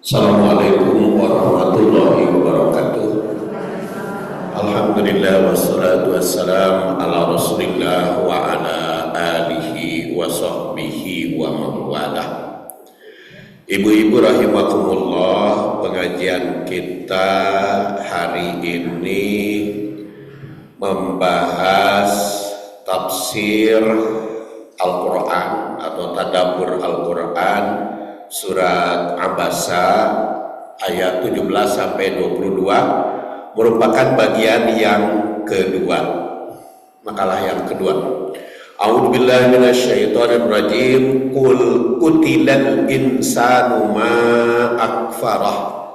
Assalamualaikum warahmatullahi wabarakatuh. Alhamdulillah wassalatu wassalam ala rasulillah wa ala alihi wa sahbihi wa mawalah. Ibu-ibu rahimakumullah, pengajian kita hari ini membahas tafsir Al-Quran atau tadabbur Al-Quran surat Abasa ayat 17 sampai 22 merupakan bagian yang kedua, makalah yang kedua. A'udzubillahi minasyaitonirrajim. Qul qutilal insanu ma akfarah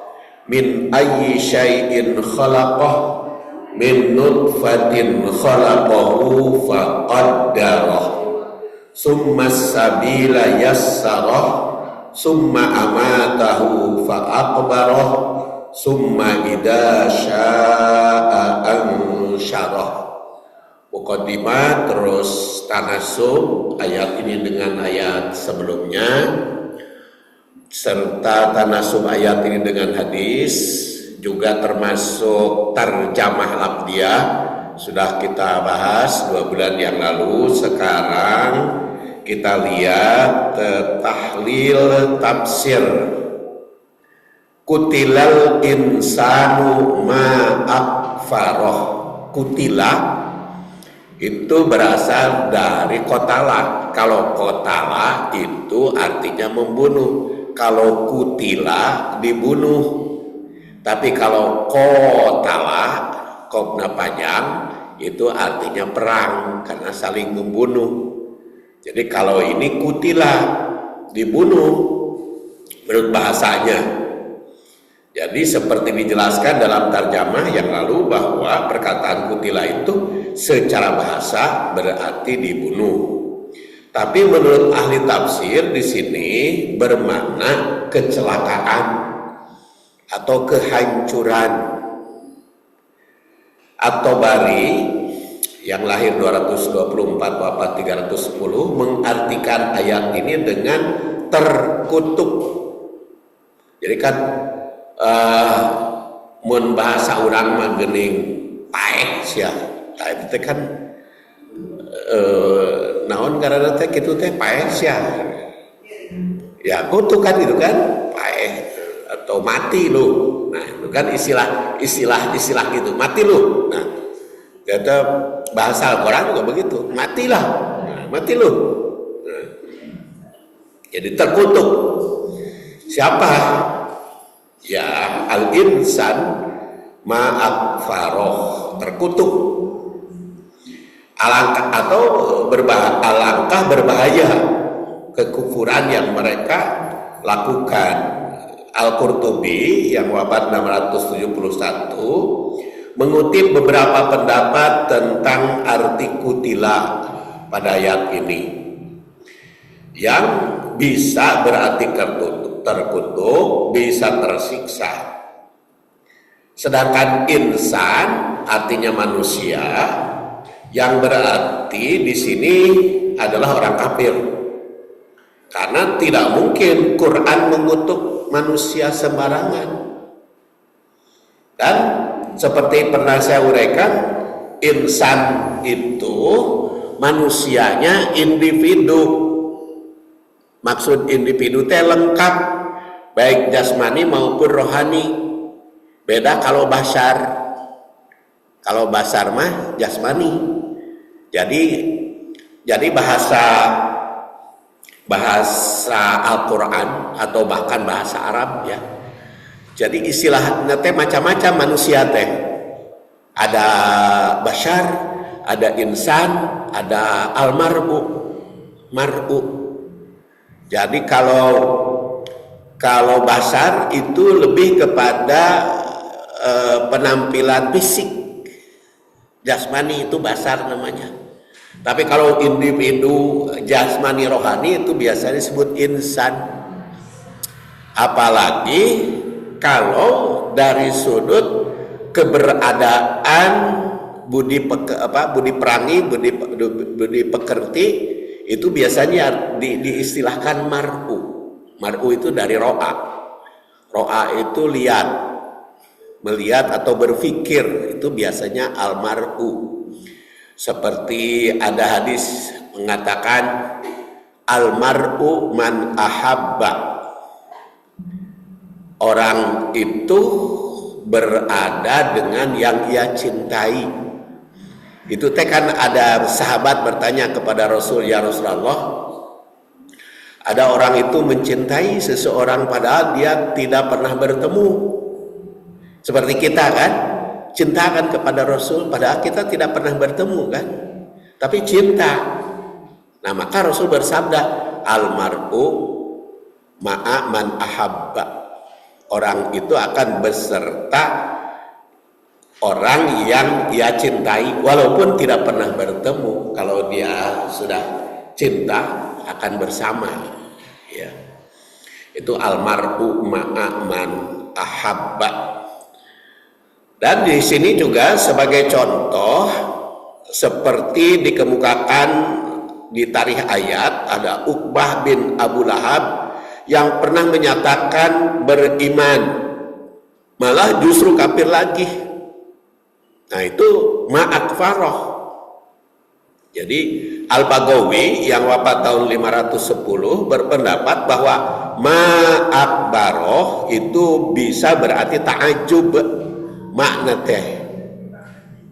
min ayyi syai'in khalaqah min nutfatin khalaqahu faqaddarah summa sabila yassarah summa amatahu fa'aqbarah summa idza syaa'a ansyarah. Muqaddimah terus tanasub ayat ini dengan ayat sebelumnya serta tanasub ayat ini dengan hadis, juga termasuk tarjamah labdiyah sudah kita bahas 2 bulan yang lalu. Sekarang kita lihat tahlil tafsir kutilal insanu ma akfarah. Kutila itu berasal dari kotala. Kalau kotala itu artinya membunuh, kalau kutila dibunuh. Tapi kalau kotala, kopna panjang, itu artinya perang karena saling membunuh. Jadi kalau ini kutila, dibunuh menurut bahasanya. Jadi seperti dijelaskan dalam tarjamah yang lalu bahwa perkataan kutila itu secara bahasa berarti dibunuh. Tapi menurut ahli tafsir di sini bermakna kecelakaan atau kehancuran. At-Tabari yang lahir 224 wafat 310 mengartikan ayat ini dengan terkutuk. Jadi kan mun bahasa urang mah geuning paeh sia. Tah itu kan naon ngaranna teh kitu teh paeh sia. Ya kutukan itu kan paeh atau mati lu. Nah, itu kan istilah gitu, mati lu. Nah, kata bahasa Al-Quran juga begitu, matilah, nah, mati lu. Nah, jadi terkutuk. Siapa? Ya al-insan ma'akfaroh, terkutuk. Alangkah berbahaya kekufuran yang mereka lakukan. Al-Qurtubi yang wafat 671 mengutip beberapa pendapat tentang arti kutila pada ayat ini, yang bisa berarti terkutuk, bisa tersiksa. Sedangkan insan artinya manusia, yang berarti di sini adalah orang kafir. Karena tidak mungkin Quran mengutuk manusia sembarangan. Dan seperti pernah saya uraikan, insan itu manusianya individu. Maksud individu teh lengkap, baik jasmani maupun rohani. Beda kalau basar. Kalau basar mah jasmani. Jadi bahasa Al-Quran atau bahkan bahasa Arab ya. Jadi istilahnya teh macam-macam manusia teh. Ada bashar, ada insan, ada al-mar'u, mar'u. Jadi kalau bashar itu lebih kepada penampilan fisik. Jasmani itu bashar namanya. Tapi kalau individu jasmani rohani itu biasanya disebut insan. Apalagi kalau dari sudut keberadaan budi perangi, budi pekerti, itu biasanya diistilahkan mar'u. Mar'u itu dari ro'a. Ro'a itu lihat, melihat atau berpikir, itu biasanya almar'u. Seperti ada hadis mengatakan almar'u man ahabba. Orang itu berada dengan yang ia cintai. Itu teh kan ada sahabat bertanya kepada Rasul, ya Rasulullah, ada orang itu mencintai seseorang padahal dia tidak pernah bertemu. Seperti kita kan, cintakan kepada Rasul padahal kita tidak pernah bertemu kan, tapi cinta. Nah maka Rasul bersabda, almar'u ma'a man ahabba. Orang itu akan beserta orang yang ia cintai walaupun tidak pernah bertemu. Kalau dia sudah cinta akan bersama, ya. Itu almar'u ma'a man ahabba. Dan di sini juga sebagai contoh seperti dikemukakan di tarikh ayat, ada Uqbah bin Abu Lahab yang pernah menyatakan beriman, malah justru kafir lagi. Nah itu ma'akfaroh. Jadi Al-Baghawi yang wafat tahun 510 berpendapat bahwa ma'akbaroh itu bisa berarti ta'ajub. Makna teh,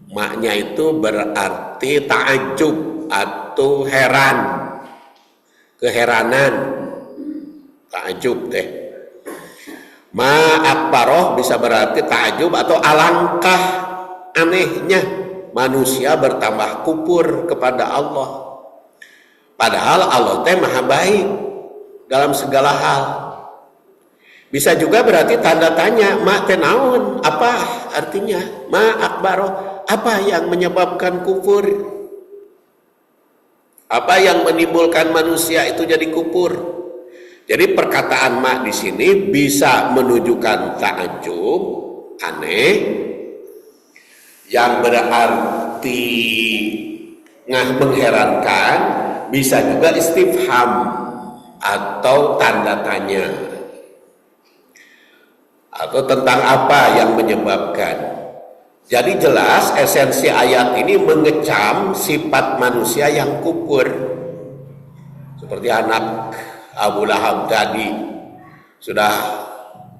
maknya itu berarti ta'ajub atau heran, keheranan, ta'ajub teh. Ma'akbaroh bisa berarti ta'ajub atau alangkah anehnya manusia bertambah kufur kepada Allah. Padahal Allah teh maha baik dalam segala hal. Bisa juga berarti tanda tanya, ma teh naon, apa artinya? Ma akbaroh, apa yang menyebabkan kufur? Apa yang menimbulkan manusia itu jadi kufur? Jadi perkataan ma di sini bisa menunjukkan ta'ajub, aneh, yang berarti mengherankan, bisa juga istifham atau tanda tanya. Atau tentang apa yang menyebabkan. Jadi jelas esensi ayat ini mengecam sifat manusia yang kufur. Seperti anak Abu Lahab tadi, sudah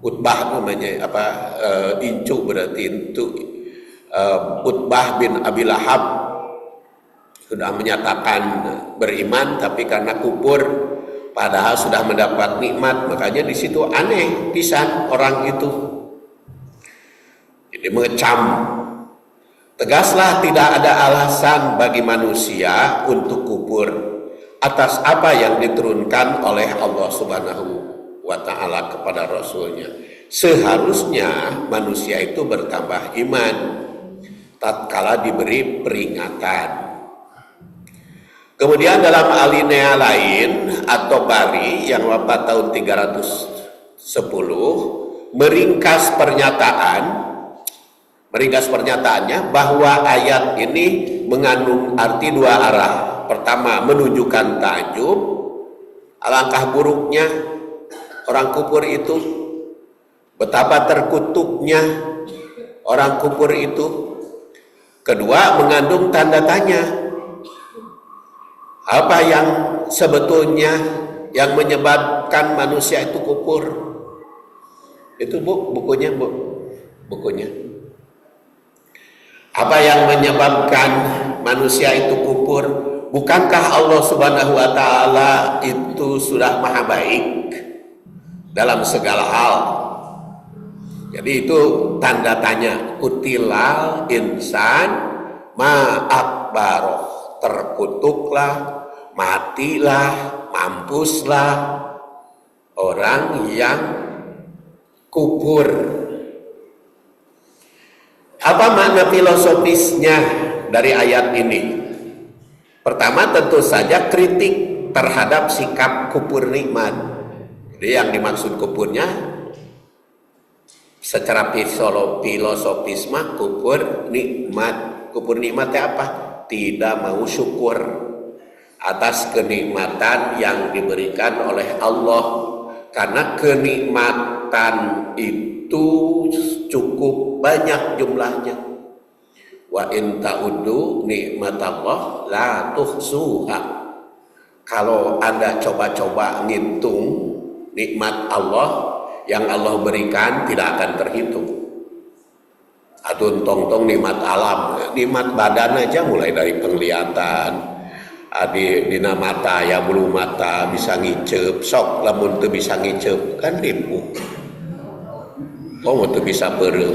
Utbah namanya, Incu berarti itu, Utbah bin Abi Lahab sudah menyatakan beriman tapi karena kufur padahal sudah mendapat nikmat, makanya di situ aneh pisan orang itu. Jadi mengecam. Tegaslah tidak ada alasan bagi manusia untuk kufur atas apa yang diturunkan oleh Allah Subhanahu wa Ta'ala kepada Rasulnya. Seharusnya manusia itu bertambah iman tatkala diberi peringatan. Kemudian dalam alinea lain atau bari yang wafat tahun 310 meringkas pernyataannya bahwa ayat ini mengandung arti dua arah. Pertama, menunjukkan ta'ajub, alangkah buruknya orang kufur itu, betapa terkutuknya orang kufur itu. Kedua, mengandung tanda tanya. Apa yang sebetulnya yang menyebabkan manusia itu kufur? Itu bukunya. Apa yang menyebabkan manusia itu kufur? Bukankah Allah Subhanahu wa Ta'ala itu sudah maha baik dalam segala hal? Jadi itu tanda tanya. Kutilal insan ma akbaroh, terkutuklah, matilah, mampuslah orang yang kufur. Apa makna filosofisnya dari ayat ini? Pertama, tentu saja kritik terhadap sikap kufur nikmat. Jadi yang dimaksud kufurnya secara filosofis mah kufur nikmat. Kufur nikmatnya apa? Tidak mau syukur atas kenikmatan yang diberikan oleh Allah, karena kenikmatan itu cukup banyak jumlahnya. Wa in ta'uddu nikmatallah la tuhsuha. Kalau Anda coba-coba ngitung nikmat Allah yang Allah berikan tidak akan terhitung. Adun tong-tong nikmat alam, nikmat badan aja mulai dari penglihatan, dina mata ya bulu mata bisa ngicep, sok lamun teu bisa ngicep kan ripuh. Teu bisa peureuh,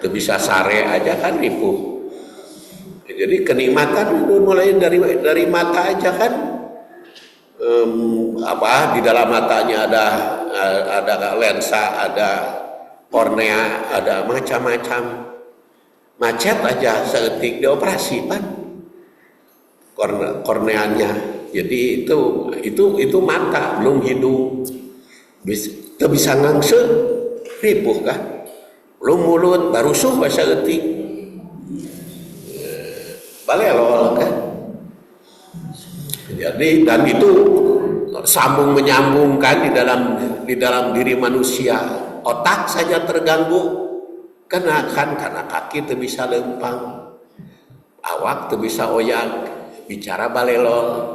teu bisa sare aja kan ripuh. Jadi kenikmatan itu mulai dari mata aja kan. Di dalam matanya ada lensa, ada kornea, ada macam-macam. Macet aja seetik dioperasi kan korneanya. Jadi itu mata, belum hidung. Bisa ngangse ribuh kan. Belum mulut baru suh seetik. Balelol kan. Jadi dan itu sambung menyambungkan di dalam diri manusia. Otak saja terganggu karena kaki itu bisa lempang, awak itu bisa oyak, bicara balelol.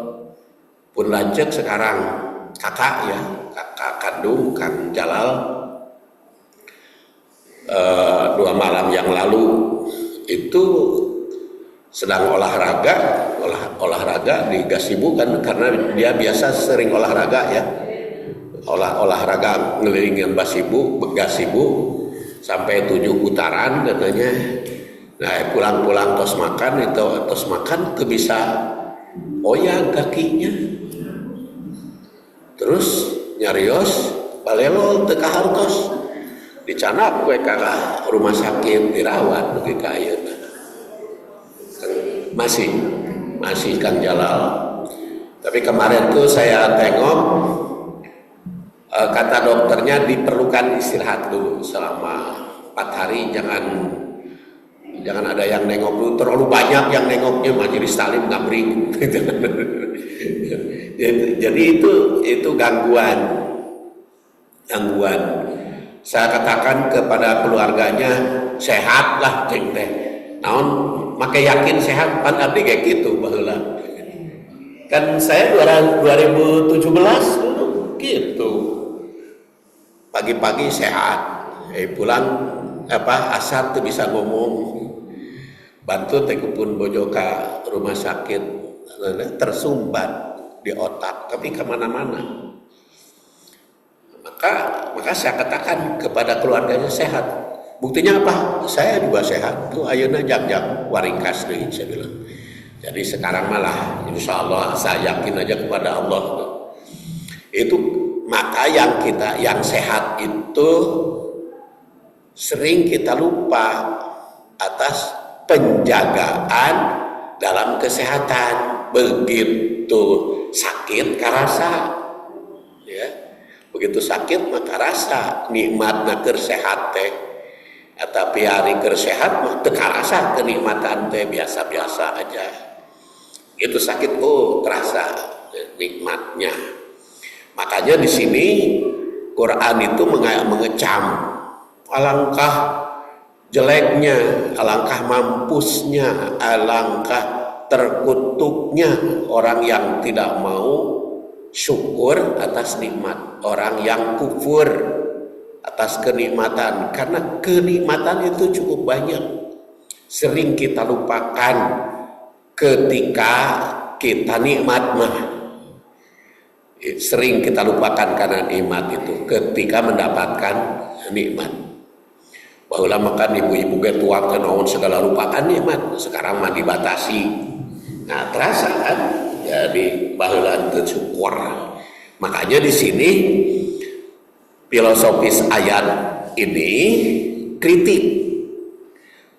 Pun lanjut sekarang kakak kandung Kang Jalal 2 malam yang lalu itu sedang olahraga di Gasibu kan, karena dia biasa sering olahraga ya, olahraga ngelilingin Gasibu sampai 7 putaran katanya. Nah pulang-pulang tos makan tuh bisa oyang kakinya, terus nyarios balelol teu kahartos dicanap we ka rumah sakit dirawat dugi ka ayeuna. Masih Kang Jalal. Tapi kemarin tuh saya tengok kata dokternya diperlukan istirahat dulu selama 4 hari, jangan ada yang nengok dulu, terlalu banyak yang nengoknya majelis taklim ngabring. Jadi itu gangguan. Saya katakan kepada keluarganya, sehatlah ceng teh. Naon make yakin sehat pan abdi kayak gitu baheula. Kan saya 2017 dulu gitu. Pagi-pagi sehat, pulang asar tuh bisa ngomong. Bantu tekupun bojo ka rumah sakit tersumbat di otak, tapi kemana-mana. Maka saya katakan kepada keluarganya sehat. Buktinya apa? Saya juga sehat. Tuh ayeuna jak waringkas deui saya bilang. Jadi sekarang malah insya Allah saya yakin aja kepada Allah. Itu maka yang sehat itu sering kita lupa atas penjagaan dalam kesehatan. Begitu sakit karasa, ya. Begitu sakit maka rasa nikmatna keur sehat teh. Tapi hari keur sehat mah teu karasa kenikmatan teh, biasa-biasa aja. Itu sakit terasa nikmatnya. Makanya di sini Quran itu mengecam alangkah jeleknya, alangkah mampusnya, alangkah terkutuknya orang yang tidak mau syukur atas nikmat, orang yang kufur atas kenikmatan. Karena kenikmatan itu cukup banyak, sering kita lupakan ketika kita nikmat mah. Sering kita lupakan karena nikmat itu ketika mendapatkan nikmat. Baheula makan ibu-ibu ge tuang teh naon segala lupakan nikmat, sekarang mah dibatasi. Nah, terasa kan? Jadi baheula teu syukur. Makanya di sini filosofis ayat ini kritik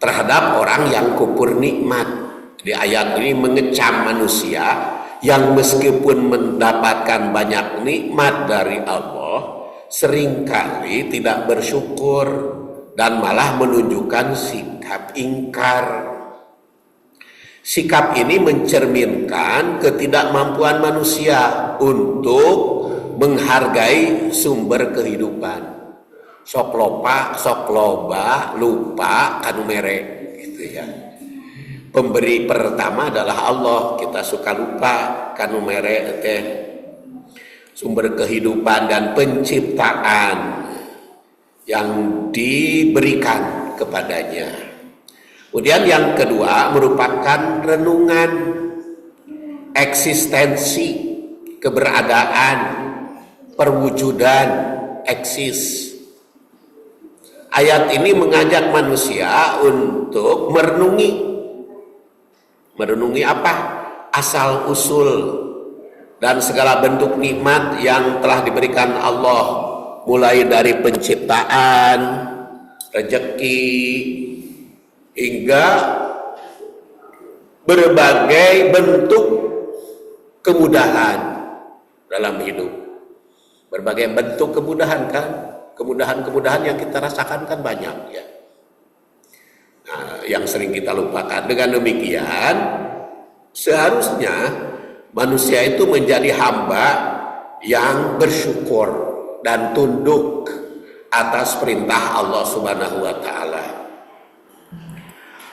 terhadap orang yang kufur nikmat. Di ayat ini mengecam manusia yang meskipun mendapatkan banyak nikmat dari Allah, seringkali tidak bersyukur dan malah menunjukkan sikap ingkar. Sikap ini mencerminkan ketidakmampuan manusia untuk menghargai sumber kehidupan. Sok loba lupa kanu mere gitu ya. Pemberi pertama adalah Allah, kita suka lupa kanu mere teh sumber kehidupan dan penciptaan yang diberikan kepadanya. Kemudian yang kedua merupakan renungan eksistensi, keberadaan, perwujudan, eksis. Ayat ini mengajak manusia untuk merenungi apa? Asal usul dan segala bentuk nikmat yang telah diberikan Allah, mulai dari penciptaan, rezeki, hingga berbagai bentuk kemudahan dalam hidup. Berbagai bentuk kemudahan kan? Kemudahan-kemudahan yang kita rasakan kan banyak ya. Nah, yang sering kita lupakan. Dengan demikian, seharusnya manusia itu menjadi hamba yang bersyukur dan tunduk atas perintah Allah Subhanahu wa taala.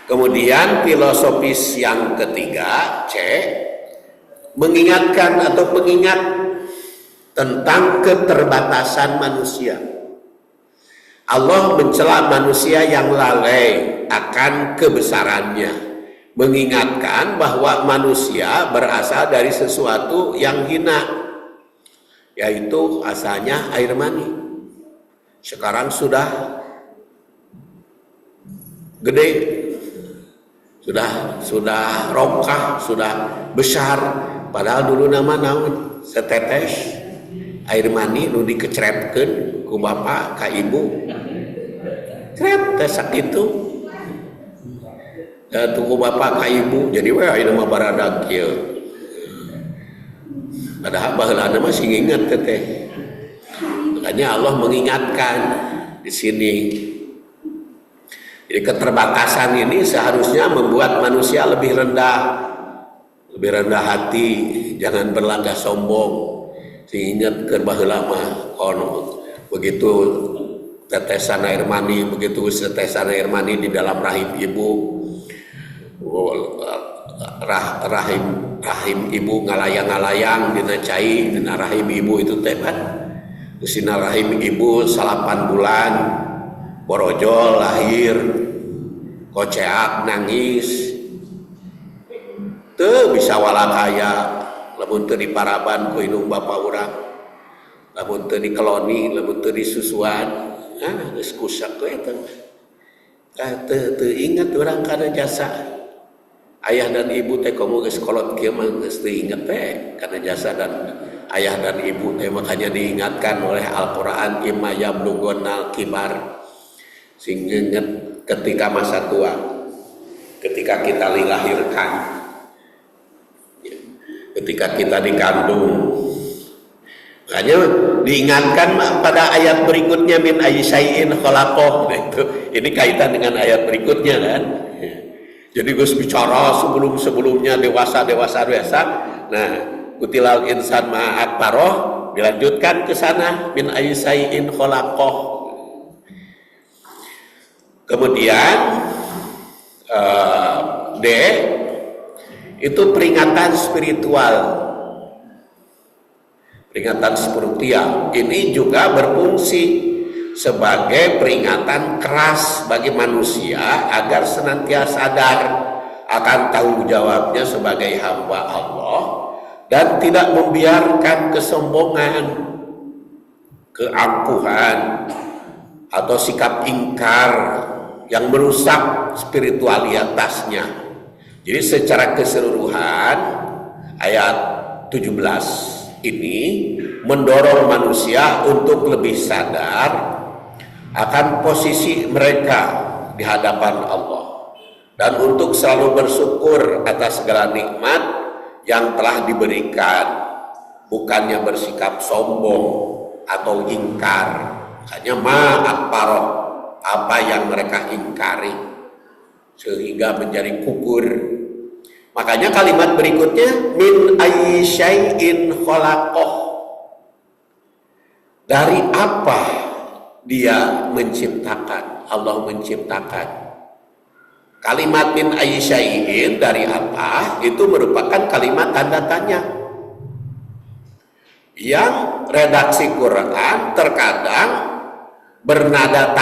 Kemudian filosofis yang ketiga, C, mengingatkan atau pengingat tentang keterbatasan manusia. Allah mencela manusia yang lalai akan kebesarannya, mengingatkan bahwa manusia berasal dari sesuatu yang hina, yaitu asalnya air mani. Sekarang sudah gede, sudah rongkah, sudah besar, padahal dulu nama naon setetes air mani nu dikecretkeun ku bapa ka ibu. Cret tesak itu. Ku bapa ka ibu jadi we ieu mah baradag kieu. Padahal baheulana mah sing inget teh. Makanya Allah mengingatkan di sini. Jadi keterbatasan ini seharusnya membuat manusia lebih rendah hati, jangan berlagak sombong. Ingat ke baheula mah begitu tetesan air mani, begitu setesan air mani di dalam rahim ibu, rahim ibu ngalayang-ngalayang dina cai dina rahim ibu itu teh kan. Dina rahim ibu 8 bulan borojol lahir, koceak nangis, teu bisa walakaya. Lamun teu diparaban ku indung bapa urang, lamun teu dikeloni, lamun teu disusuan, geus kusak we teh. Teu inget urang kana jasa ayah dan ibu teh komo geus kolot kieu mah geus teu inget teh kana jasa dan ayah dan ibu teh. Makanya diingatkan oleh Al-Qur'an imma yablughnal kibar, sing inget ketika masa tua, ketika kita dilahirkan, ketika kita dikandung. Makanya diingatkan pada ayat berikutnya min ayyisyai'in khalaqah. Nah, ini kaitan dengan ayat berikutnya kan. Jadi Gus bicara sebelumnya dewasa. Nah, kutilal insan ma akbaroh dilanjutkan ke sana min ayyisyai'in khalaqah. Kemudian D itu peringatan spiritual. Peringatan spiritual ini juga berfungsi sebagai peringatan keras bagi manusia agar senantiasa sadar akan tanggung jawabnya sebagai hamba Allah dan tidak membiarkan kesombongan, keangkuhan, atau sikap ingkar yang merusak spiritualitasnya. Jadi secara keseluruhan ayat 17 ini mendorong manusia untuk lebih sadar akan posisi mereka di hadapan Allah dan untuk selalu bersyukur atas segala nikmat yang telah diberikan, bukannya bersikap sombong atau ingkar. Makanya ma'akbaroh, apa yang mereka ingkari sehingga menjadi kufur. Makanya kalimat berikutnya min ayyi syai'in khalaqah. Dari apa dia menciptakan? Allah menciptakan. Kalimat min ayyi syai'in, dari apa, itu merupakan kalimat tanda tanya. Yang redaksi Quran terkadang bernada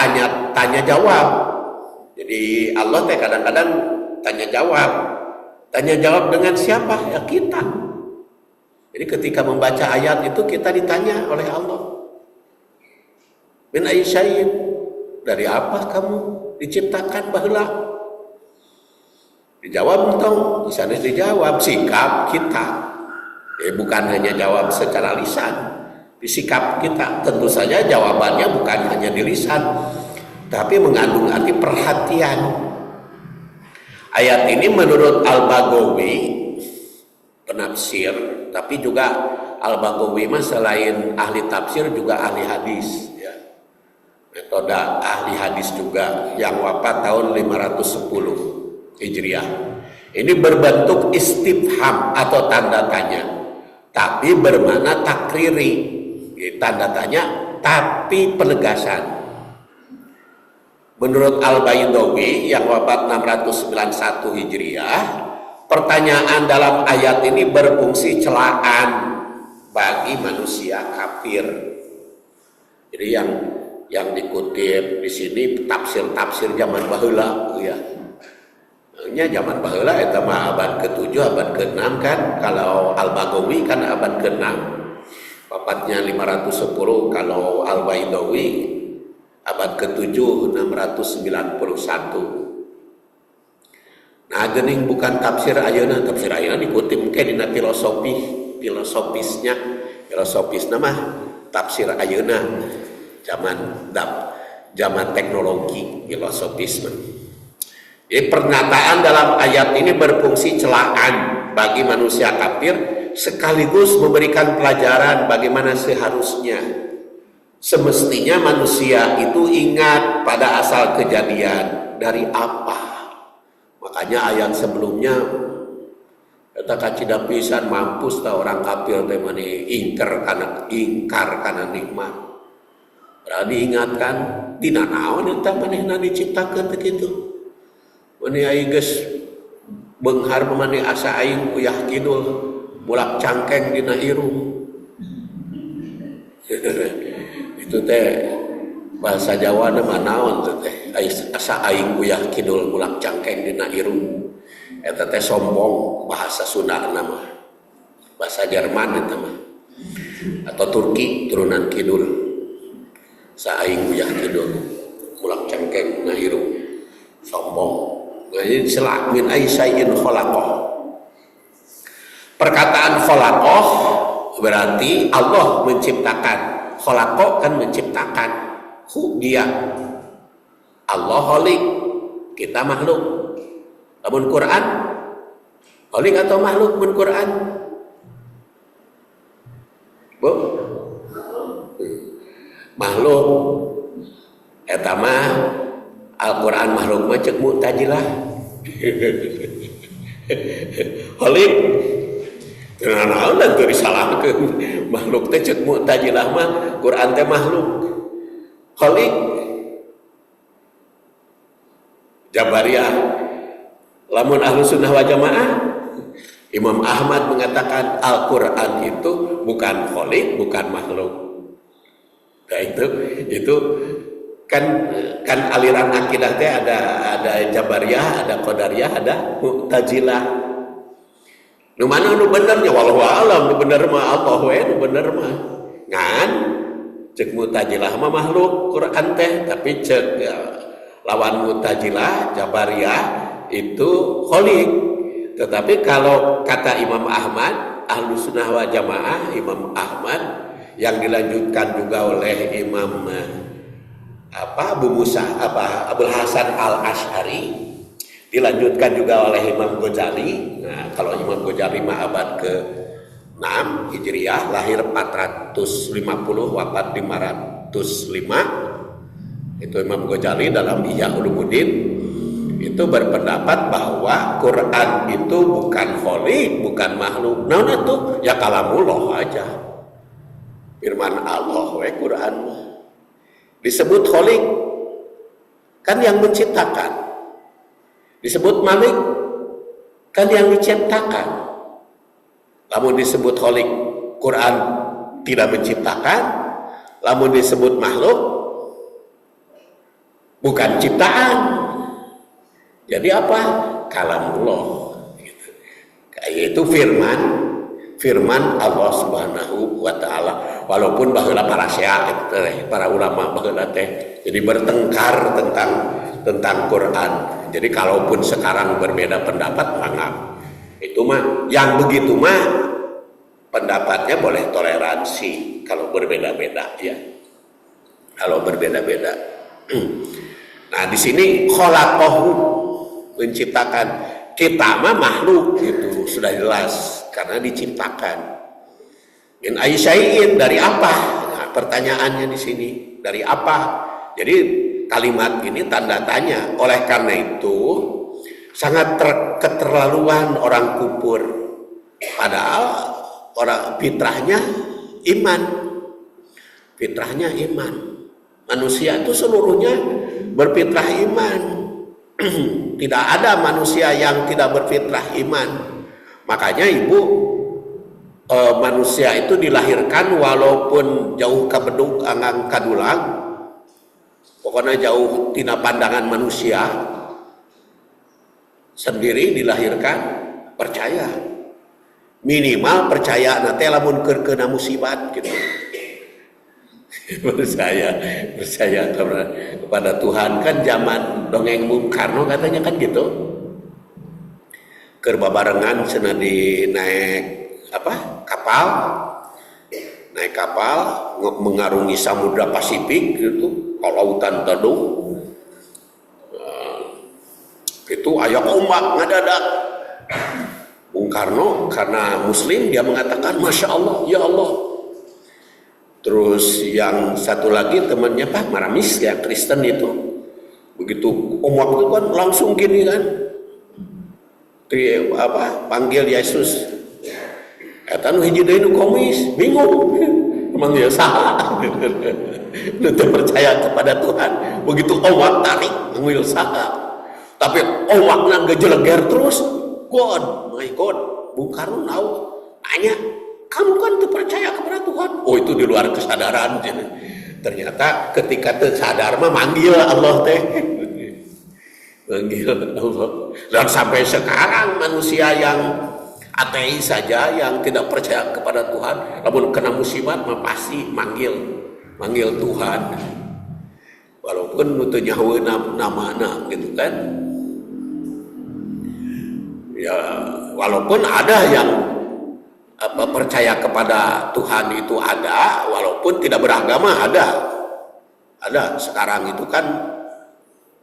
tanya jawab. Jadi Allah kadang-kadang tanya jawab. Tanya jawab dengan siapa? Ya kita. Jadi ketika membaca ayat itu kita ditanya oleh Allah. Min ayyi syai'in, dari apa kamu diciptakan baheula? Dijawab entong, di sana dijawab sikap kita. Bukan hanya jawab secara lisan, di sikap kita. Tentu saja jawabannya bukan hanya di lisan, tapi mengandung arti perhatian. Ayat ini menurut Al-Baghawi penafsir, tapi juga Al-Baghawi mah selain ahli tafsir juga ahli hadis, ya. Metode ahli hadis juga, yang wafat tahun 510 Hijriah. Ini berbentuk istifham atau tanda tanya, tapi bermakna takriri. Tanda tanya tapi penegasan. Menurut Al-Baydawi yang wafat 691 Hijriah, pertanyaan dalam ayat ini berfungsi celaan bagi manusia kafir. Jadi yang dikutip di sini tafsir zaman baheula, ya. Zaman baheula eta mah abad ke-7, abad ke-6 kan. Kalau Al-Baghawi kan abad ke-6. Wafatnya 510. Kalau Al-Baydawi abad ke-7 691. Nah, geuning bukan tafsir ayeuna. Tafsir ayeuna dikutip ke dina filosofisna mah tafsir ayeuna zaman teknologi filosofisme. Jadi pernyataan dalam ayat ini berfungsi celaan bagi manusia kafir, sekaligus memberikan pelajaran bagaimana seharusnya. Semestinya manusia itu ingat pada asal kejadian, dari apa. Makanya ayat sebelumnya kata kacida pisan, mampus ta orang kafir teh mani ingkar kana nikmat. Berarti diingatkan dina naon eta manehna diciptakeun teh kitu. Mani aing geus beunghar mani asa aing uyah kidul mulak cangkeng dina irung. Itu teh bahasa Jawa nama naon teh, asa aing uyah kidul mulak cangkeng dina irung. Eta teh sombong bahasa Sunda nama. Bahasa Jerman eta mah. Atau Turki turunan kidul. Sa aing uyah kidul mulak cangkeng dina irung. Sombong. Ini selak min ayyi syai'in khalaqah. Perkataan khalaqah berarti Allah menciptakan. Khalaqah kan menciptakan. Dia. Allah khaliq, kita makhluk. Lamun Quran, khaliq atau makhluk mun Quran? Bu? Makhluk. Eta mah Al-Quran makhluk mah cek Mu'tazilah. Khaliq naon dan teu disalahkeun. Makhluk teh cek Mu'tazilah mah Quran teh makhluk. Khaliq Jabariyah. Lamun Ahlus Sunnah wal Jamaah, Imam Ahmad mengatakan Al-Quran itu bukan khaliq, bukan makhluk. Nah itu kan aliran akidah teh ada Jabariyah, ada Qadariyah, ada Mu'tazilah. Nu mana nu benernya wallahu a'lam, nu bener mah Allah we, nu bener mah. Ngan cek Mu'tazilah mah makhluk Quran teh, tapi cek lawan Mu'tazilah, Jabariyah itu khaliq. Tetapi kalau kata Imam Ahmad, Ahlus Sunnah wal Jamaah, Imam Ahmad yang dilanjutkan juga oleh Imam Abu Musa Abul Hasan Al-Asy'ari, dilanjutkan juga oleh Imam Ghazali. Nah, kalau Imam Ghazali mah abad ke-6 Hijriah, lahir 450, wafat 505. Itu Imam Ghazali dalam Ihya Ulumuddin itu berpendapat bahwa Quran itu bukan khaliq, bukan makhluk. Nah itu ya kalamullah aja. Firman Allah we Quran. Quran. Disebut Khaliq kan yang menciptakan. Disebut Malik kan yang diciptakan. Lamun disebut Khaliq, Quran tidak menciptakan. Lamun disebut makhluk, bukan ciptaan. Jadi apa? Kalamullah. Gitu. Yaitu firman Allah Subhanahu wa taala. Walaupun baheula para syaikh, para ulama baheula teh jadi bertengkar tentang Quran. Jadi kalaupun sekarang berbeda pendapat, maaf. Itu mah yang begitu mah pendapatnya boleh toleransi kalau berbeda-beda ya. Kalau berbeda-beda. Nah, di sini khalaqahu menciptakan. Kita mah makhluk gitu, sudah jelas karena diciptakan. Min aisyai'in, dari apa? Nah, pertanyaannya di sini, dari apa? Jadi kalimat ini tanda tanya. Oleh karena itu sangat keterlaluan orang kufur. Padahal orang fitrahnya iman. Fitrahnya iman. Manusia itu seluruhnya berfitrah iman. Tidak ada manusia yang tidak berfitrah iman. Makanya manusia itu dilahirkan walaupun jauh ke bedug anggang kadulang, pokoknya jauh tina pandangan manusia, sendiri dilahirkan percaya. Minimal percaya nanti lamun kena musibat gitu. percaya kepada Tuhan. Kan zaman dongeng Bung Karno katanya kan gitu, keur babarengan cenah di naik kapal mengarungi Samudra Pasifik gitu, ke lautan teduh. Itu aya ombak ngadadak. Bung Karno karena muslim dia mengatakan Masya Allah, ya Allah. Terus yang satu lagi temannya Pak Maramis yang Kristen itu, begitu ombak itu kan langsung gini kan, panggil Yesus. Eta nu hiji deui nu komis, bingung. Manggil saha? Nu percaya kepada Tuhan. Begitu ombak tarik, manggil saha? Tapi ombakna gejeleger terus. God, my God. Bung Karno tahu, tanya, kamu kan tuh percaya kepada Tuhan. Oh, itu di luar kesadaran. Ternyata ketika tersadar mah manggil Allah teh. Manggil Allah. Dan sampai sekarang manusia yang ateis saja, yang tidak percaya kepada Tuhan, namun kena musibat mah pasti manggil Tuhan. Walaupun nutu nyawa nama gitu kan. Ya, walaupun ada yang percaya kepada Tuhan itu ada, walaupun tidak beragama ada. Sekarang itu kan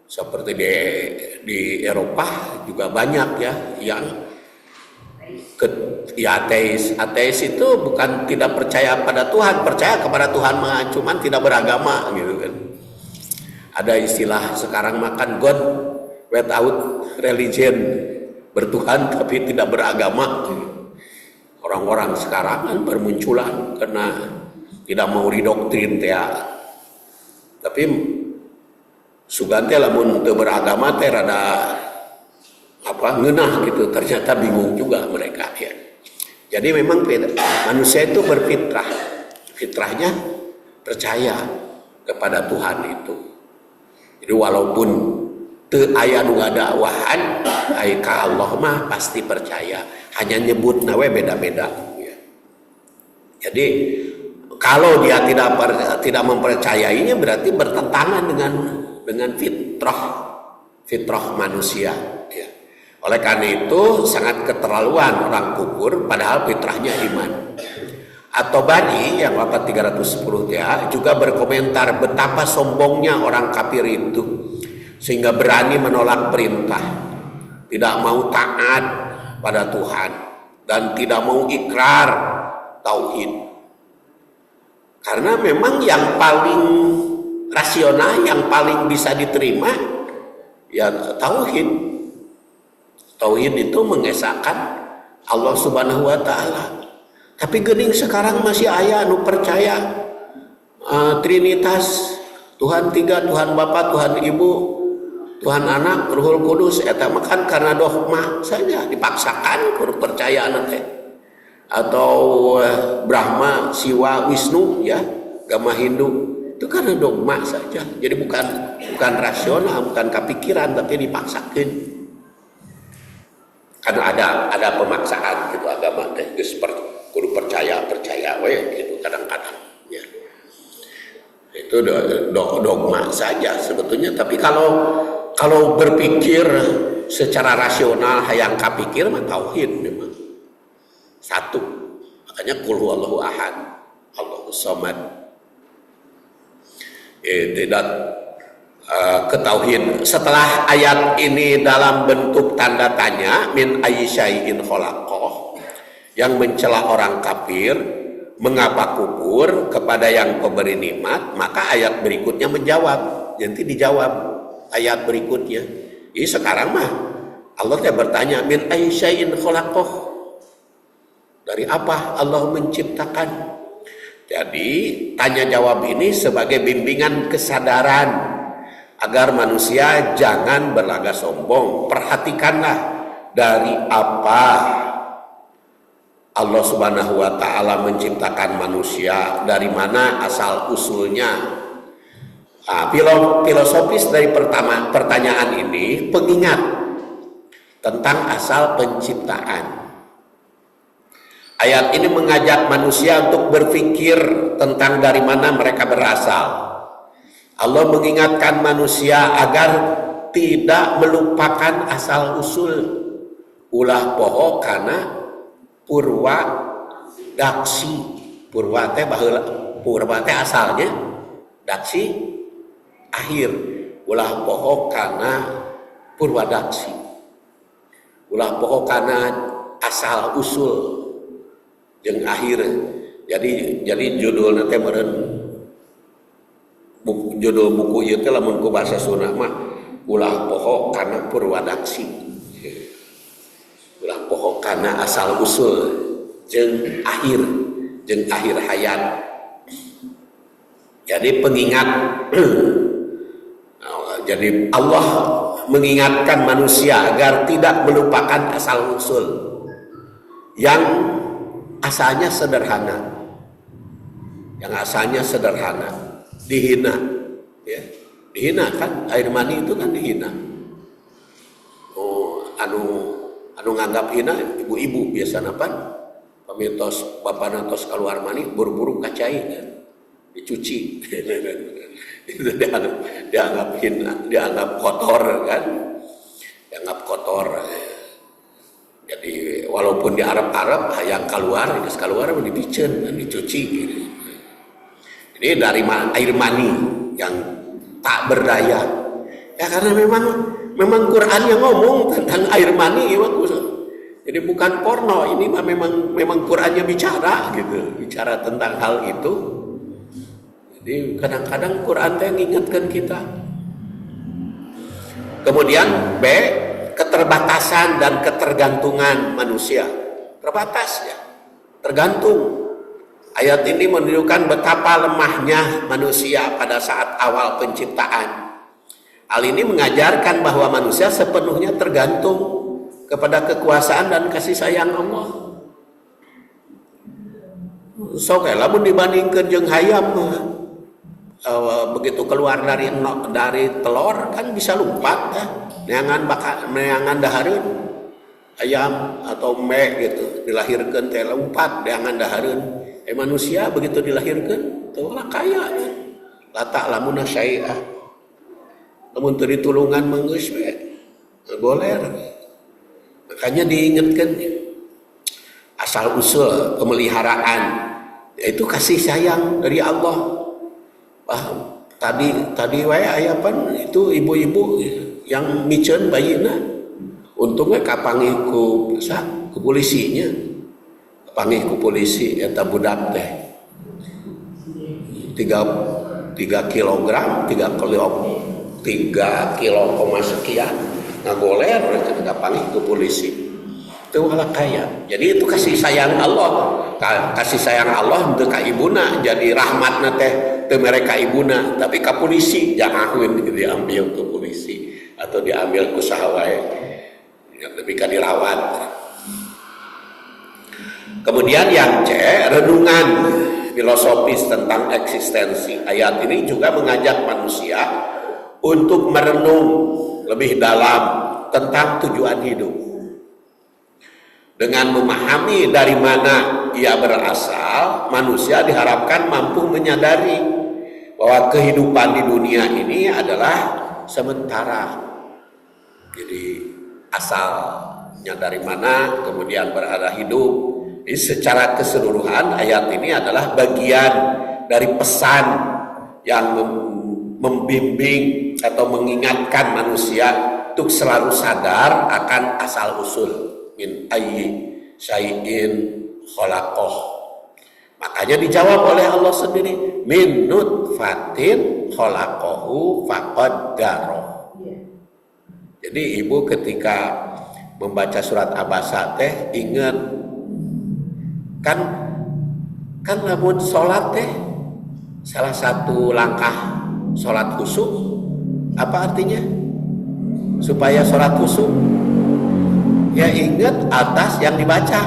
seperti di Eropa juga banyak ya yang ateis itu bukan tidak percaya pada Tuhan, percaya kepada Tuhan mah, cuman tidak beragama gitu kan. Ada istilah sekarang makan God without religion, bertuhan tapi tidak beragama. Orang-orang sekarang kan bermunculan karena tidak mau didoktrin teh. Tapi sugan teh lamun teu beragama teh rada ngeunah gitu, ternyata bingung juga mereka ya. Jadi memang manusia itu berfitrah, fitrahnya percaya kepada Tuhan itu. Jadi walaupun teu aya nu ngadakwahan ai ka Allah mah pasti percaya, hanya nyebut nawe beda-beda ya. Jadi kalau dia tidak mempercayainya berarti bertentangan dengan fitrah manusia ya. Oleh karena itu sangat keterlaluan orang kufur padahal fitrahnya iman. At-Tabari yang wafat 310 ya juga berkomentar betapa sombongnya orang kafir itu sehingga berani menolak perintah, tidak mau taat pada Tuhan dan tidak mau ikrar tauhid. Karena memang yang paling rasional, yang paling bisa diterima ya tauhid. Tauhid itu mengesahkan Allah Subhanahu wa taala. Tapi geuning sekarang masih aya anu percaya Trinitas, Tuhan tiga, Tuhan Bapa, Tuhan Ibu, Tuhan Anak, Ruhul Kudus, eta makan karena dogma saja dipaksakan kepercayaan teh. Atau Brahma, Siwa, Wisnu ya, agama Hindu itu karena dogma saja. Jadi bukan rasional, bukan kepikiran, tapi dipaksakan. Karena ada pemaksaan gitu agama teh geus kudu percaya we gitu kadang-kadang ya. Itu dogma saja sebetulnya, tapi kalau berpikir secara rasional hayang kapikir mah tauhid memang satu. Makanya qul huwallahu ahad, Allahus samad. Tidak ketauhid. Setelah ayat ini dalam bentuk tanda tanya, min ayyisyai'in khalaqah, yang mencela orang kafir, mengapa kufur kepada yang pemberi nikmat, maka ayat berikutnya menjawab. Nanti dijawab ayat berikutnya. Jadi sekarang mah Allah bertanya, min ayyisyai'in khalaqah, dari apa Allah menciptakan. Jadi tanya jawab ini sebagai bimbingan kesadaran agar manusia jangan berlagak sombong. Perhatikanlah dari apa Allah Subhanahu wa taala menciptakan manusia, dari mana asal usulnya. Filosofis dari pertanyaan ini pengingat tentang asal penciptaan. Ayat ini mengajak manusia untuk berpikir tentang dari mana mereka berasal. Allah mengingatkan manusia agar tidak melupakan asal usul. Ulah poho kana purwa daksi. Purwa teh asalnya, daksi akhir. Ulah poho kana purwa daksi. Ulah poho kana asal usul jeung akhir. Jadi judul nanti meureun judul buku ieu teh lamun ku basa Sunda mah ulah poho kana purwadaksi. Ulah poho kana asal usul jeung akhir hayat. Jadi pengingat. Jadi Allah mengingatkan manusia agar tidak melupakan asal usul yang asalnya sederhana, dihina, ya, dihina kan, air mani itu kan dihina. Anu nganggap hina ibu-ibu biasa napan, pamitos bapak nantos keluar mani buru-buru kacai, kan? Dicuci, itu dianggap hina, dianggap kotor kan, dianggap kotor. Jadi walaupun di Arab yang keluar dibicen dan dicuci gitu. Ini dari air mani yang tak berdaya. Ya karena memang Quran yang ngomong tentang air mani ya. Jadi bukan porno, ini memang Qurannya bicara gitu, bicara tentang hal itu. Jadi kadang-kadang Quran yang mengingatkan kita. Kemudian B, keterbatasan dan ketergantungan manusia. Terbatas ya, tergantung. Ayat ini menunjukkan betapa lemahnya manusia pada saat awal penciptaan. Hal ini mengajarkan bahwa manusia sepenuhnya tergantung kepada kekuasaan dan kasih sayang Allah. Sok lamun dibandingkeun jeung hayam, begitu keluar dari telur kan bisa lompat kan. Neangan dahareun ayam atau gitu dilahirkan teh lompat neangan dahareun. Manusia begitu dilahirkan teu lah kaya kan. La ta'lamuna syai'ah. Lamun teu ditulungan menggeus we goler. Makanya diingatkan asal usul pemeliharaan yaitu kasih sayang dari Allah. Tadi wae aya pan itu ibu-ibu yang miceun bayina. Untungnya kapangih ku polisinya. Kapangih ku polisi eta budak teh 3 kilogram 3 kilo sekian ngagoler kapangih ku polisi. Itu malah kaya. Jadi itu kasih sayang Allah. Kasih sayang Allah untuk ka ibuna jadi rahmatna teh teu mereka ibuna tapi ka polisi jangan diambil ke polisi atau diambil ku saha wae lebih ka dirawat. Kemudian yang C, renungan filosofis tentang eksistensi. Ayat ini juga mengajak manusia untuk merenung lebih dalam tentang tujuan hidup. Dengan memahami dari mana ia berasal, manusia diharapkan mampu menyadari bahwa kehidupan di dunia ini adalah sementara. Jadi asalnya dari mana, kemudian berada hidup. Jadi secara keseluruhan ayat ini adalah bagian dari pesan yang membimbing atau mengingatkan manusia untuk selalu sadar akan asal usul min ayyi syai'in khalaqah. Makanya dijawab oleh Allah sendiri, min nutfatin khalaqahu faqaddara. Jadi ibu ketika membaca surat Abasa teh ingat kan lamun salat teh salah satu langkah salat khusyuk apa artinya? Supaya salat khusyuk ya ingat atas yang dibaca.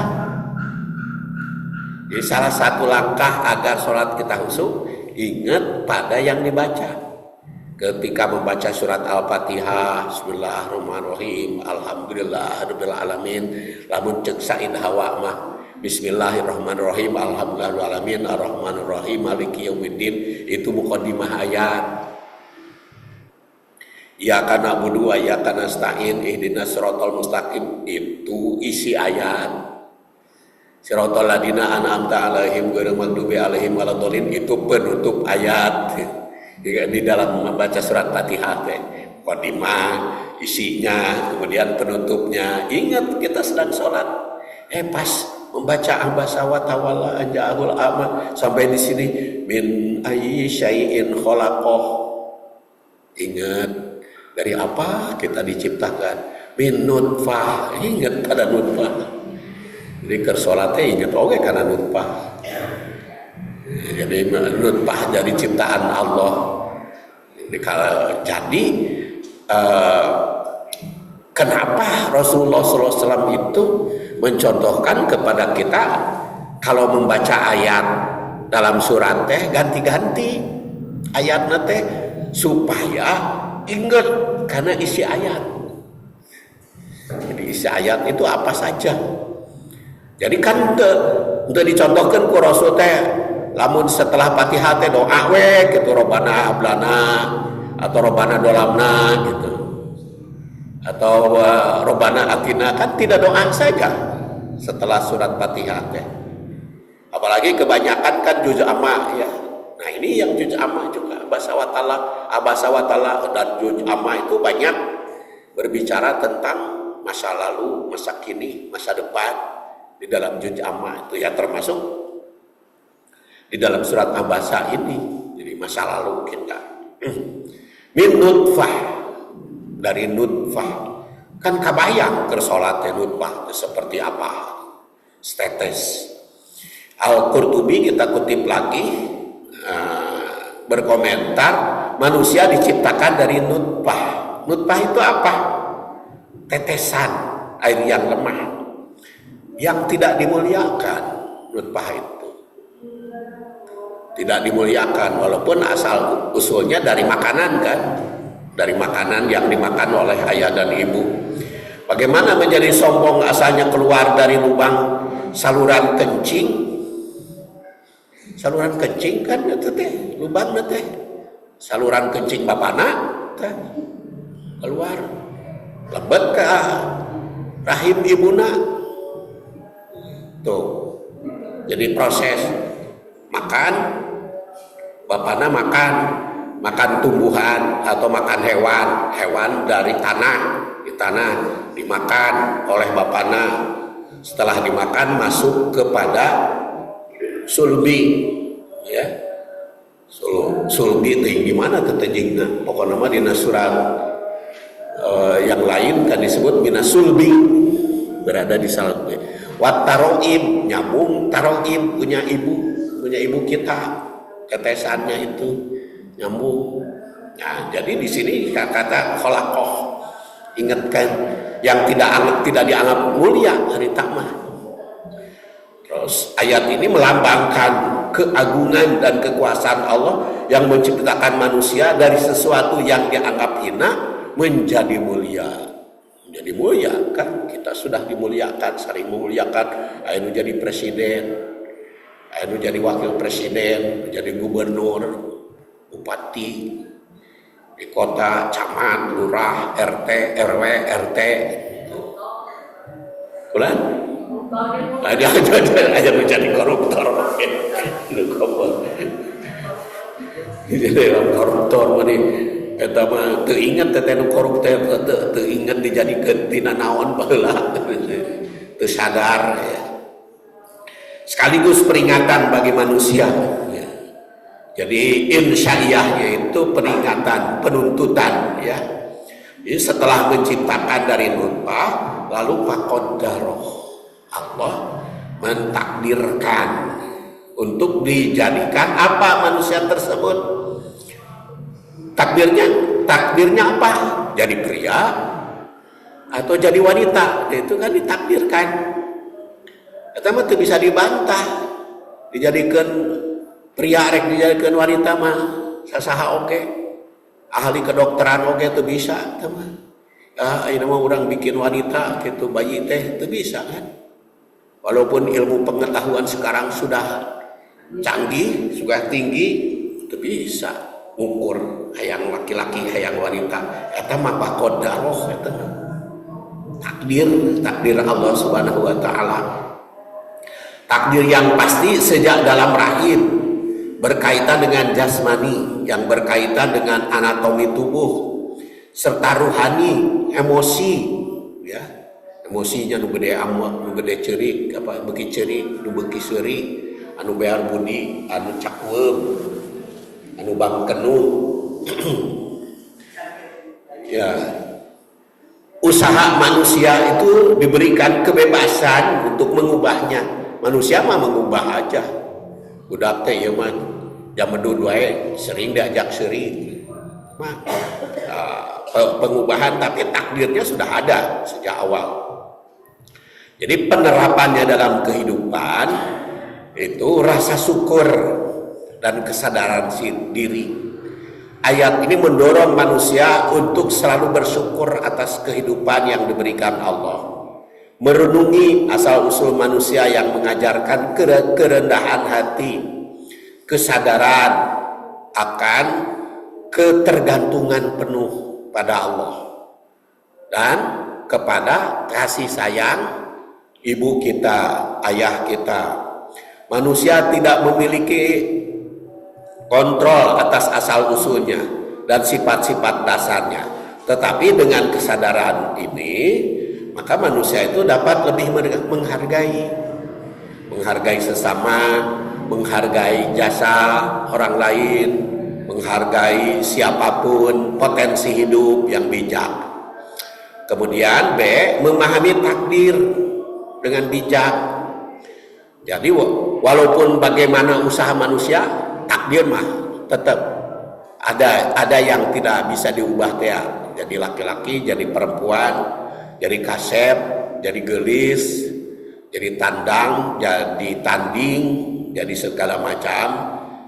Jadi salah satu langkah agar sholat kita khusyuk ingat pada yang dibaca. Ketika membaca surat Al-Fatihah, Bismillahirrahmanirrahim, Alhamdulillahirabbil alamin, lamun ceuk said hawa mah Bismillahirrahmanirrahim, Alhamdulillahirabbil alamin, Arrahmanirrahim, Maliki yaumiddin, itu muqaddimah ayat. Iyyaka na'budu wa iyyaka nasta'in ihdinas siratal mustaqim, itu isi ayat. Siratal ladzina an'amta 'alaihim ghairil maghdubi 'alaihim waladdallin, itu penutup ayat. Di dalam membaca surat Fatihah teh muqaddimah, isinya, kemudian penutupnya. Ingat kita sedang sholat. Pas membaca abasa wa tawalla anja'ahul a'ma sampai di sini min ayyi syai'in khalaqah. Ingat dari apa kita diciptakan? Min nutfah. Ingat pada nutfah. Jadi ke sholatnya ingat oke karena nutfah. Jadi nutfah dari ciptaan Allah. Jadi kenapa Rasulullah SAW itu mencontohkan kepada kita kalau membaca ayat dalam surat teh ganti-ganti ayatnya teh supaya ingat karena isi ayat. Jadi isi ayat itu apa saja. Jadi kan untuk dicontohkan ku Rasul teh lamun setelah Fatihah teh doa we gitu, Robbana hablana atau Robbana dolamna gitu, atau Robbana atina, kan tidak doa saja setelah surat Fatihah teh. Apalagi kebanyakan kan juz amma ya. Nah ini yang juz amma juga abasa wa ta'ala dan juz amma itu banyak berbicara tentang masa lalu, masa kini, masa depan di dalam juz amma itu ya, termasuk di dalam surat Abasa ini. Jadi masa lalu kita min nutfah, dari nutfah kan kabayang ke salatnya nutfah itu seperti apa, setetes. Al-Qurtubi kita kutip lagi berkomentar, manusia diciptakan dari nutfah. Nutfah itu apa? Tetesan air yang lemah yang tidak dimuliakan. Nutfah itu tidak dimuliakan walaupun asal usulnya dari makanan kan, dari makanan yang dimakan oleh ayah dan ibu. Bagaimana menjadi sombong asalnya keluar dari lubang saluran kencing? Saluran kencing kan itu teh lubang teh saluran kencing bapana teh keluar lebet ke rahim ibuna tuh. Jadi proses makan, bapana makan tumbuhan atau makan hewan dari tanah, di tanah dimakan oleh bapana. Setelah dimakan masuk kepada sulbi, ya. Sulbi itu gimana ketajingna? Pokoknya mah dina surat yang lain kan disebut minas sulbi, berada di salbi. Wat taroib, nyambung taroib punya ibu kita tetesannya itu nyambung. Nah, jadi di sini kata kholaqoh, ingatkan yang tidak dianggap mulia hari takmah. Terus ayat ini melambangkan keagungan dan kekuasaan Allah yang menciptakan manusia dari sesuatu yang dianggap hina menjadi mulia. Menjadi mulia kan, kita sudah dimuliakan, saling memuliakan. Ayo jadi presiden, ayo jadi wakil presiden, jadi gubernur, bupati di kota, camat, lurah, RT, RW, RT. Bulan? Aja menjadi koruptor. Jadi koruptor mani eta mah teu inget teh koruptor teu inget dijadikeun tina naon baheula. Teu sadar ya. Sekaligus peringatan bagi manusia ya. Jadi insya'iyah yaitu peringatan, penuntutan ya. Jadi setelah menciptakan dari nutfah lalu faqaddaroh, Allah mentakdirkan untuk dijadikan apa manusia tersebut. Takdirnya apa? Jadi pria atau jadi wanita. Itu kan ditakdirkan. Itu mah teu bisa dibantah. Dijadikan pria rek dijadikan wanita mah sasaha oge. Ahli kedokteran oge teu bisa teh mah. Ini mah urang bikin wanita gitu bayi teh teu bisa kan. Walaupun ilmu pengetahuan sekarang sudah canggih, sudah tinggi, itu bisa ukur hayang laki-laki, hayang wanita. Eta mah qaddaroh, eta takdir Allah Subhanahu wa taala. Takdir yang pasti sejak dalam rahim, berkaitan dengan jasmani, yang berkaitan dengan anatomi tubuh, serta ruhani, emosi, ya. Emosinya nu gede amat, nu gede ceurik, apa beuki ceurik, nu beuki seuri, anu bear budi, anu cakweup, anu bangkenu. Ya. Usaha manusia itu diberikan kebebasan untuk mengubahnya. Manusia mah mengubah aja. Budak teh ieu mah jamedud wae sering diajak seuri. Mah pengubahan tapi takdirnya sudah ada sejak awal. Jadi penerapannya dalam kehidupan itu rasa syukur dan kesadaran diri. Ayat ini mendorong manusia untuk selalu bersyukur atas kehidupan yang diberikan Allah. Merenungi asal-usul manusia yang mengajarkan kerendahan hati, kesadaran akan ketergantungan penuh pada Allah dan kepada kasih sayang ibu kita, ayah kita. Manusia tidak memiliki kontrol atas asal-usulnya dan sifat-sifat dasarnya. Tetapi dengan kesadaran ini, maka manusia itu dapat lebih menghargai sesama, menghargai jasa orang lain, menghargai siapapun, potensi hidup yang bijak. Kemudian B, memahami takdir dengan bijak. Jadi walaupun bagaimana usaha manusia, takdir mah tetap ada yang tidak bisa diubah ya. Jadi laki-laki, jadi perempuan, jadi kasep, jadi gelis, jadi tandang, jadi tanding, jadi segala macam.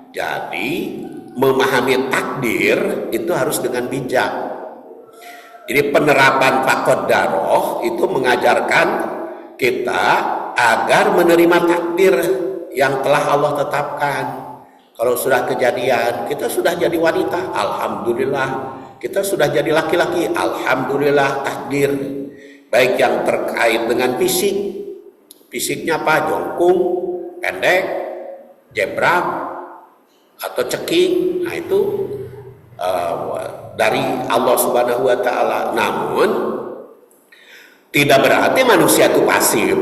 Jadi memahami takdir itu harus dengan bijak. Jadi penerapan faqaddaroh itu mengajarkan kita agar menerima takdir yang telah Allah tetapkan. Kalau sudah kejadian, kita sudah jadi wanita, alhamdulillah. Kita sudah jadi laki-laki, alhamdulillah takdir. Baik yang terkait dengan fisik, fisiknya apa? Jongkung, pendek, jebrang, atau ceking. Nah itu dari Allah Subhanahu wa taala. Namun tidak berarti manusia itu pasif,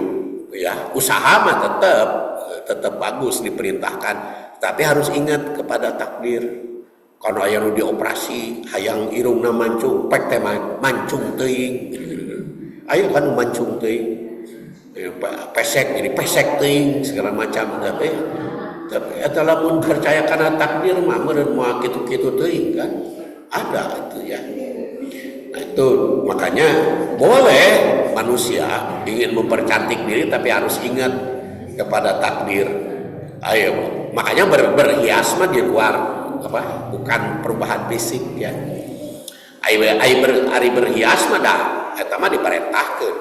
ya. Usaha mah tetap bagus diperintahkan, tapi harus ingat kepada takdir. Kalau aya nu dioperasi, hayang irungna mancung, pek teh mancung teuing. Ayo kan mancung teuing. Pesek jadi pesek teuing segala macam, tapi Tapi adalah mun percaya karena takdir mah meureun moal kitu-kitu teuing kan. Ada itu ya. Nah itu makanya boleh manusia ingin mempercantik diri tapi harus ingat kepada takdir. Ayo, makanya berhias mah di luar apa? Bukan perubahan fisik ya. Ari berhias mah dah eta mah diperintahkeun.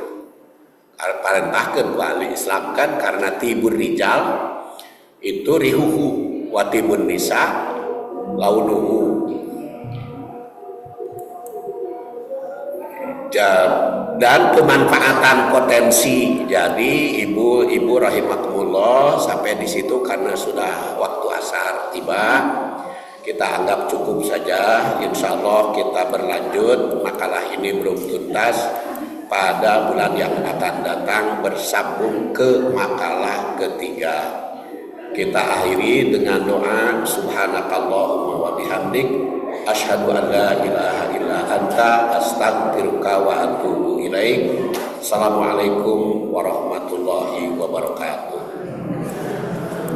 Parentahkeun ku ahli Islam kan karena tibur rijal itu rihuhu wa tibun nisa launuhu. Dan kemanfaatan potensi. Jadi ibu rahimakumullah sampai di situ karena sudah waktu asar tiba, kita anggap cukup saja. Insya Allah kita berlanjut, makalah ini belum tuntas. Pada bulan yang akan datang bersambung ke makalah ketiga. Kita akhiri dengan doa subhanakallahumma wa bihamdik asyhadu an la ilaha illa anta astaghfiruka wa atubu ilaik. Assalamualaikum warahmatullahi